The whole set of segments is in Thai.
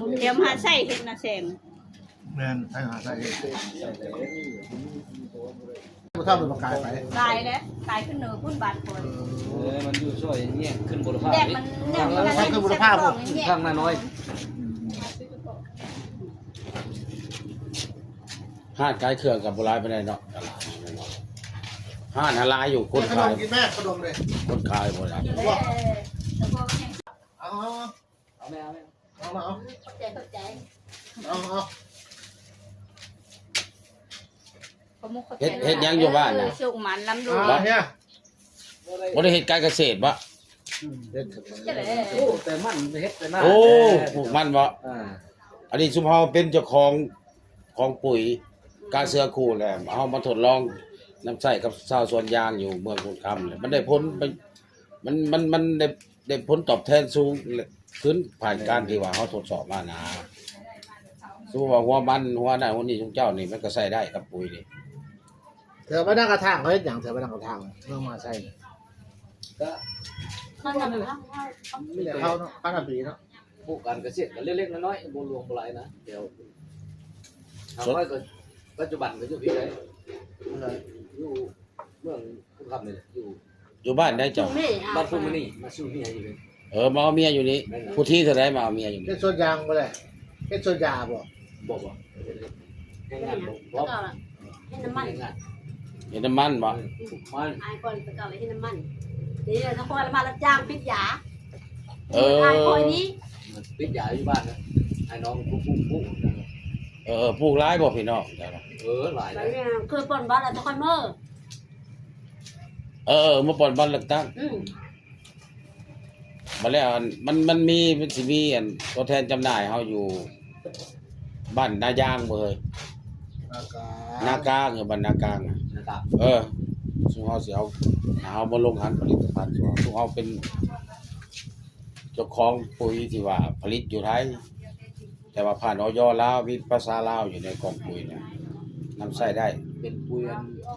คนเดี๋ยวมาใส่เห็ดนะแซง แม่นใส่หาใส่ผู้เฒ่าเป็นประกายไป ตายแล้วตายขึ้นเหนือพุ่นบาดคน มันอยู่ช่วยอย่างเงี้ยขึ้นบุรพา แดดมันเนี่ยมันอะไรขึ้นบุรพาพวก ข้างน้อย ห้านขายเครื่องกับโบราณไปได้เนาะห้านหาลายอยู่คน ขน ขาม ย กินแม่ขนมเลย คนขายโบราณ เอา เอาไม่เอาไม่ เอามาเอา เข้าใจ เอาเอา เฮ็ดยังอยู่บ้านน่ะ สุกมันลำดู เอาเนี่ย บ่ได้เฮ็ดการเกษตรบ่ จะเลย โอ้แต่มันเฮ็ดแต่หน้า โอ้ปลูกมันบ่ อันนี้ซุมเฮาเป็นเจ้าของปุ๋ยกาเสือคู่แหละเฮามาทดลองน้ำใช้กับชาวสวนยางอยู่เมืองคุณคำเลยมันได้ผลมันได้ผลตอบแทนสูงขึ้นผ่านการที่ว่าเฮาทดสอบมานะสมมุติว่าหัวมันหัวนั้นหัวนี้ของเจ้านี่มันก็ใช้ได้กับปุ๋ยนี่ เธอไปนั่งกระถางเขาเฮ็ดหยังเธอไปนั่งกระถางเรื่องมาใส่ ก็ มันจะ ไม่ได้เข้าเนาะข้าวปีเนาะ ปลูกการเกษตรกันเล็กๆน้อยๆบ่รวมบ่หลายนะเดี๋ยวทำไว้ก็ปัจจุบันก็อยู่ที่ไหนอยู่เมืองคุณคำนี่อยู่ บ้านได้เจ้า บ้านพุ่มนี่มาสู้นี่อยู่เลย มาเอาเมียอยู่นี่ผู้ที่เท่าไดมาเอาเมียอยู่นี่ เฮ็ดสวนยางบ่เลยเฮ็ดสวนยาบ่ บอกว่าให้งานบอก ให้น้ำมัน ให้งาน เห็นน้ำมันบ่ มัน อายก่อนไปเก่าให้น้ำมันเดี๋ยวถ้าคนมารับจ้างปิดยา เออ อายคอยนี้ มันปิดยาอยู่บ้านนะให้น้องปุ๊บปลูกหลายบ่พี่น้องเจ้า หลาย ไป นะ เนี่ยคือปนบ้านอะไรทุกคนเมื่อ มาป่อนบ้านเลือกตั้งมาแล้วมันมีมันสิมีอันตัวแทนจำหน่ายเฮาอยู่บ้านนายางบ่เฮ้ยนากลางบ้านนากลางอะ นะครับ ซุเฮาสิเอามาลงหันผลิตภัณฑ์ซุเฮาเป็นเจ้าของปุ๋ยที่ว่าผลิตอยู่ไทยแต่ว่าผ่านอยลาวมีภาษาลาวอยู่ในกล่องปุ๋ยเนี่ยนำใช้ได้ เป็นปุย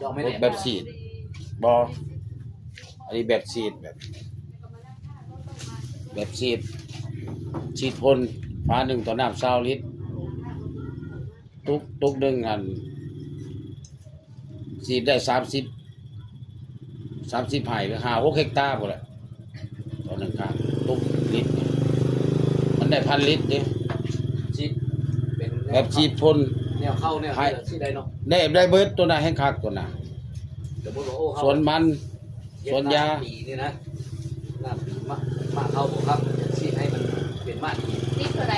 ดอกไม้แดง แบบฉีดบ่อันนี้แบบฉีดแบบฉีดพ่นฟ้าหนึ่งต่อน้ำ20 ลิตรตุกหนึ่งอันฉีดได้30 ไร่หรือ5-6 เฮกตาร์พุ่นแหละต่อหนึ่งครั้งตุกลิตรมันได้1,000 ลิตรเด้ ชีดเป็น แบบฉีดพ่น แนวเข้าเนี่ยชีดได้เนาะ ได้เบิดตัวน่ะแห่งคักตัวน่ะ สมมติว่าโอ้เขา สวนมันสวนยา ปีนี่นะมาเข้าบอกครับชีดให้มันเป็นมาดี นี่คืออะไร